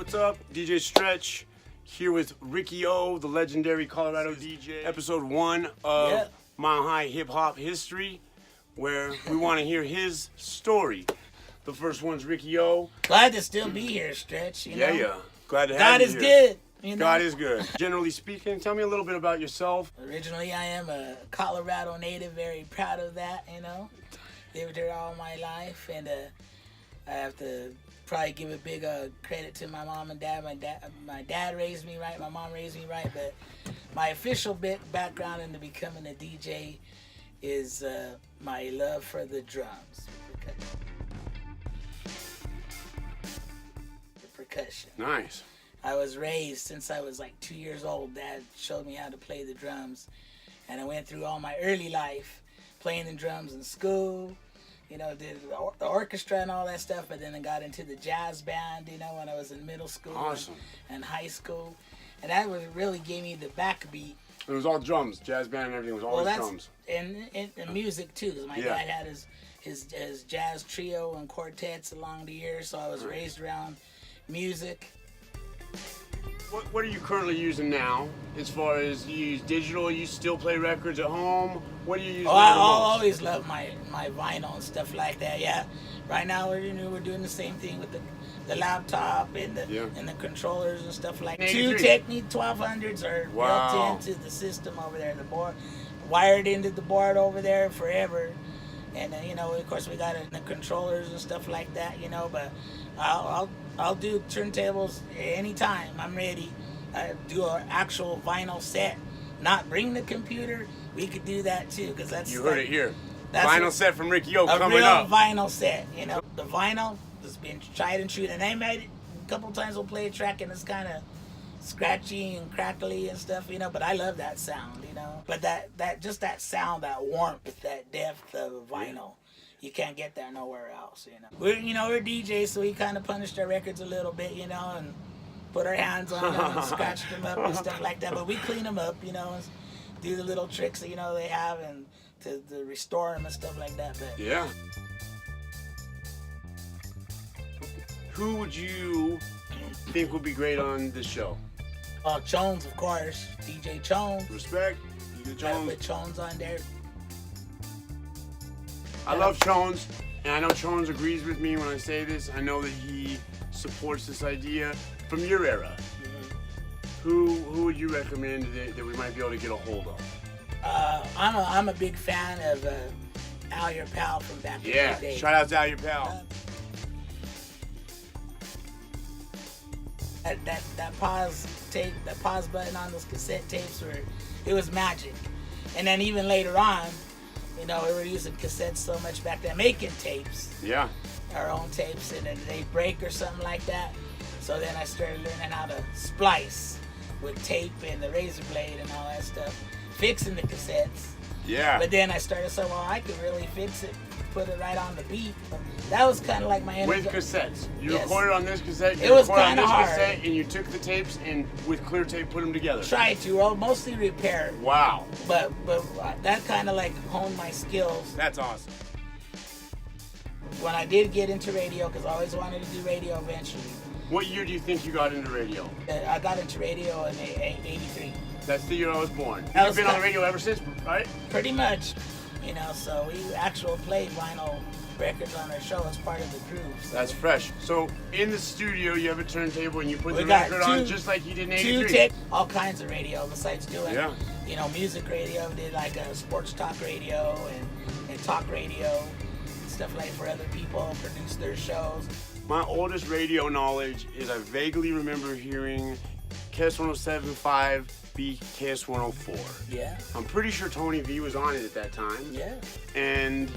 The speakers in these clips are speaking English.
what's up? DJ Stretch here with Ricky O, the legendary Colorado DJ. Episode 1 of Mile High Hip Hop History, where we want to hear his story. The first one's Ricky O. Glad to still be here, Stretch. You know? Yeah. Glad to have God you is here. good. You know? God is good. Generally speaking, tell me a little bit about yourself. Originally, I am a Colorado native, very proud of that, you know. Lived here all my life, and I have to probably give a big credit to my mom and dad. My dad raised me right, my mom raised me right, but my official background into becoming a DJ is my love for the drums. The percussion. Nice. I was raised since I was like 2 years old. Dad showed me how to play the drums, and I went through all my early life playing the drums in school. You know, did the orchestra and all that stuff, but then I got into the jazz band, you know, when I was in middle school and high school. And that was really gave me the backbeat. It was all drums, jazz band and everything was always drums. And music too, because my dad had his jazz trio and quartets along the years, so I was raised around music. What are you currently using now? As far as you use digital, you still play records at home? What do you use? I always love my vinyl and stuff like that. Yeah, right now we're doing the same thing with the laptop and the controllers and stuff like that. 2 Technique 1200s are built into the system over there. The board wired into the board over there forever. And you know, of course, we got the controllers and stuff like that. You know, but I'll do turntables anytime. I'm ready. I do an actual vinyl set. Not bring the computer. We could do that too, because that's you heard it here. Vinyl set from Ricky O coming A up. real vinyl set. You know, the vinyl has been tried and true, and I made it a couple times. We'll play a track and it's kind of scratchy and crackly and stuff, you know, but I love that sound, you know. But that just that sound, that warmth, that depth of vinyl, you can't get that nowhere else, you know. We're DJs, so we kind of punished our records a little bit, you know, and put our hands on them and scratched them up and stuff like that. But we clean them up, you know, and do the little tricks that, you know, they have and to restore them and stuff like that. But yeah. Who would you think would be great on this show? Chones, of course. DJ Chones. Respect. DJ Chones. Put Chones on there. I love Chones, and I know Chones agrees with me when I say this. I know that he supports this idea from your era. Mm-hmm. Who would you recommend that we might be able to get a hold of? I'm a big fan of Al Your Pal from back in the day. Yeah, shout out to Al Your Pal. That pause tape, that pause button on those cassette tapes it was magic. And then even later on, you know, we were using cassettes so much back then, making tapes. Yeah. Our own tapes, and then they break or something like that. So then I started learning how to splice with tape and the razor blade and all that stuff, fixing the cassettes. Yeah. But then I started saying, well, I could really fix it, put it right on the beat. That was kind of like my with cassettes. You yes. recorded on this cassette. It was kind of hard. Cassette, and you took the tapes and with clear tape put them together. Tried to. Well, mostly repair. Wow. But that kind of like honed my skills. That's awesome. When I did get into radio, because I always wanted to do radio eventually. What year do you think you got into radio? I got into radio in '83. That's the year I was born. You've been on the radio ever since, right? Pretty much. You know, so we actually played vinyl records on our show as part of the groove. So. That's fresh. So in the studio, you have a turntable and you put the record on just like you did in '83. All kinds of radio besides doing, you know, music radio. We did like a sports talk radio and talk radio, stuff like for other people, produce their shows. My oldest radio knowledge is I vaguely remember hearing KS 107.5 be KS 104. Yeah. I'm pretty sure Tony V was on it at that time. Yeah. And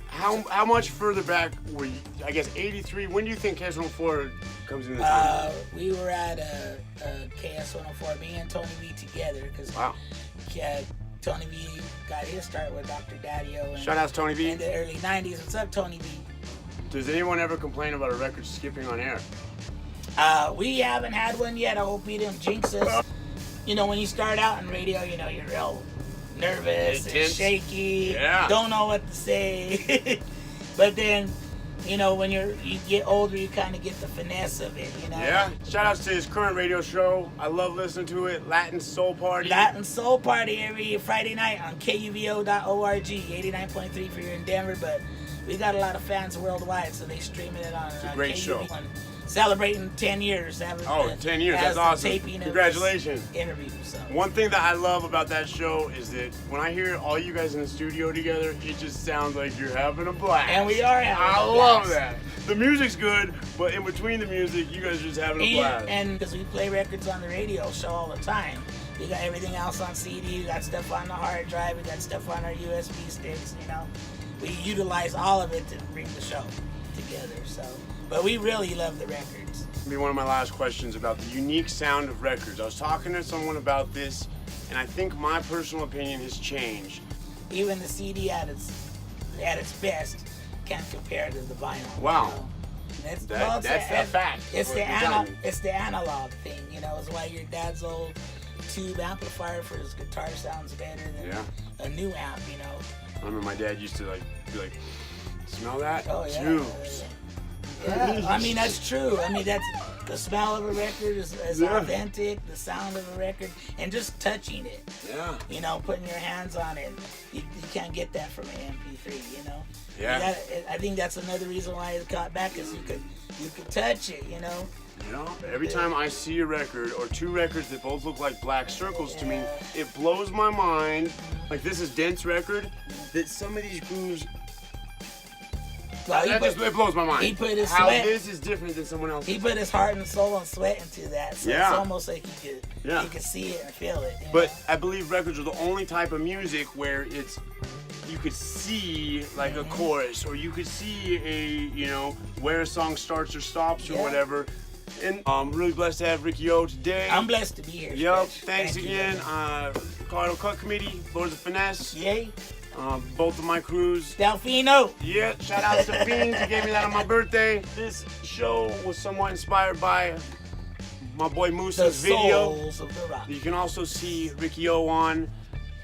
how much further back were you? I guess '83. When do you think KS 104 comes into the time? We were at KS 104, me and Tony V together, because Tony V got his start with Dr. Daddio. Shout out to Tony V. In the early '90s. What's up, Tony V? Does anyone ever complain about a record skipping on air? We haven't had one yet. I hope he didn't jinx us. You know, when you start out in radio, you know, you're real nervous and shaky. Yeah. Don't know what to say. But then you know, when you get older, you kind of get the finesse of it, you know. Yeah. Shout outs to his current radio show. I love listening to it. Latin Soul Party. Latin Soul Party every Friday night on KUVO.org, 89.3 for you in Denver, but we got a lot of fans worldwide, so they streaming it on. It's a great show. Celebrating 10 years. 10 years. That's awesome. Congratulations. Interview. So. One thing that I love about that show is that when I hear all you guys in the studio together, it just sounds like you're having a blast. And we are having a blast. I love that. The music's good, but in between the music, you guys are just having a blast. And because we play records on the radio show all the time, we got everything else on CD, we got stuff on the hard drive, we got stuff on our USB sticks, you know. We utilize all of it to bring the show together, so. But we really love the records. Be one of my last questions about the unique sound of records. I was talking to someone about this, and I think my personal opinion has changed. Even the CD at its best can't compare to the vinyl. Wow. You know? That's a fact. It's the analog thing, you know. It's why your dad's old tube amplifier for his guitar sounds better than a new amp, you know. I remember my dad used to be like, smell that? Oh, yeah. Tubes. Yeah, I mean, that's true. I mean, that's the smell of a record is authentic, the sound of a record, and just touching it. Yeah. You know, putting your hands on it. You can't get that from an MP3, you know? Yeah. I think that's another reason why it got back is you could touch it, you know? You know, every time I see a record or two records that both look like black circles to me, it blows my mind. Like this is Dent's record, that some of these grooves. It blows my mind. He put his how sweat. This is different than someone else. He put his heart and soul and sweat into that. So it's almost like he could see it and feel it. But I believe records are the only type of music where you could see like a chorus, or you could see where a song starts or stops or whatever. And I'm really blessed to have Ricky O today. I'm blessed to be here. Yep. Thanks again. Colorado Cut Committee, Lords of Finesse. Yay. Both of my crews. Delfino. Yeah, shout out to Fiends. He gave me that on my birthday. This show was somewhat inspired by my boy Moose's video. Souls of the Rock. You can also see Ricky O on.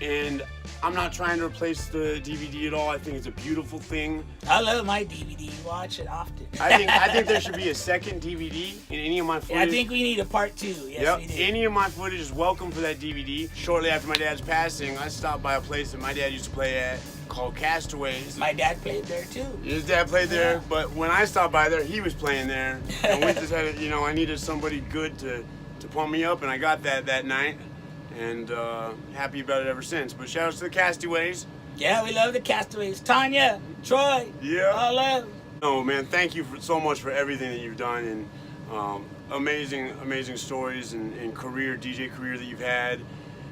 And I'm not trying to replace the DVD at all. I think it's a beautiful thing. I love my DVD. Watch it often. I think there should be a second DVD in any of my footage. Yeah, I think we need a part 2. Yes, we do. Any of my footage is welcome for that DVD. Shortly after my dad's passing, I stopped by a place that my dad used to play at called Castaways. My dad played there too. His dad played there, but when I stopped by there, he was playing there. And we just had, I needed somebody good to pump me up, and I got that night. And happy about it ever since. But shout out to the Castaways. Yeah, we love the Castaways. Tanya, Troy. Yeah. All love. Oh man, thank you so much for everything that you've done, and amazing stories and DJ career that you've had.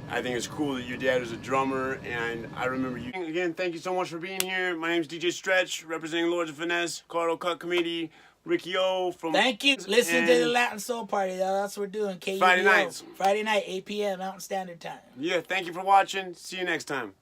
I think it's cool that your dad was a drummer, and I remember you. Again, thank you so much for being here. My name's DJ Stretch, representing Lords of Finesse, Colorado Cut Committee. Ricky O from. Thank you. Listen to the Latin Soul Party. That's what we're doing. KUVO. Friday nights. Friday night, 8 p.m. Mountain Standard Time. Yeah, thank you for watching. See you next time.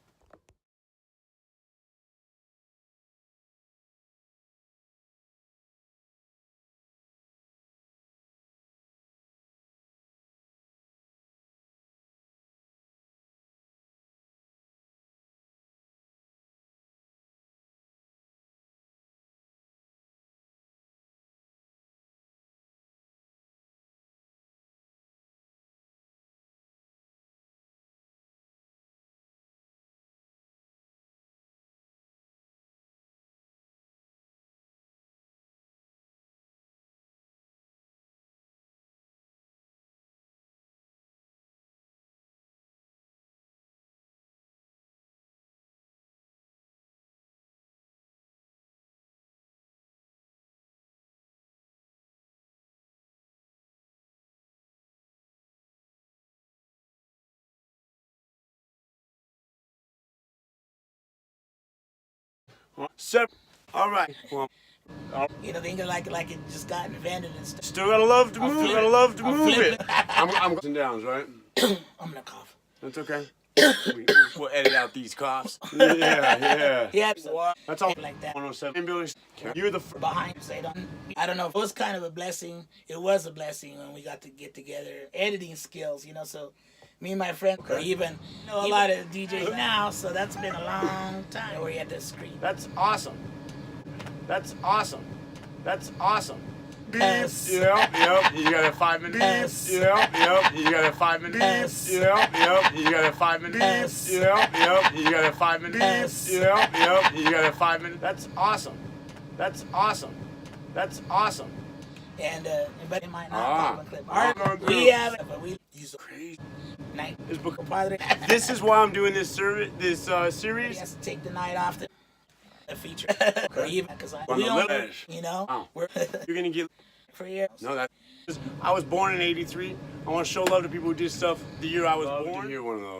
All right. Well, Thinking like it just got invented and stuff. Still gotta love to move. Gotta love to move it. I'm ups and downs, right? I'm gonna cough. That's okay. We'll edit out these coughs. Yeah. That's all. Like that. 107. You're the behind. I don't know if it was kind of a blessing. It was a blessing when we got to get together. Editing skills, so. Me and my friend even know a lot of DJs now, so that's been a long time where you had to screen. That's awesome. That's awesome. That's awesome. Yes. Yep. You got a 5 minute. Yes. Yep. You got a 5 minute. Yes. Yep. You got a 5 minute. Yes. Yep. You got a 5 minute. Yes. Yep. You got a 5 minute. That's awesome. That's awesome. That's awesome. And but it might not pop a clip. All I'm right, gonna we do- have it, but we use Crazy. night. This book. Padre. This is why I'm doing this He series. has to take the night off the feature. Or even because On we the don't, ledge. you know, Oh. we're You're gonna get. for years. No, that. I was born in '83. I want to show love to people who did stuff the year I was born. To hear one of those.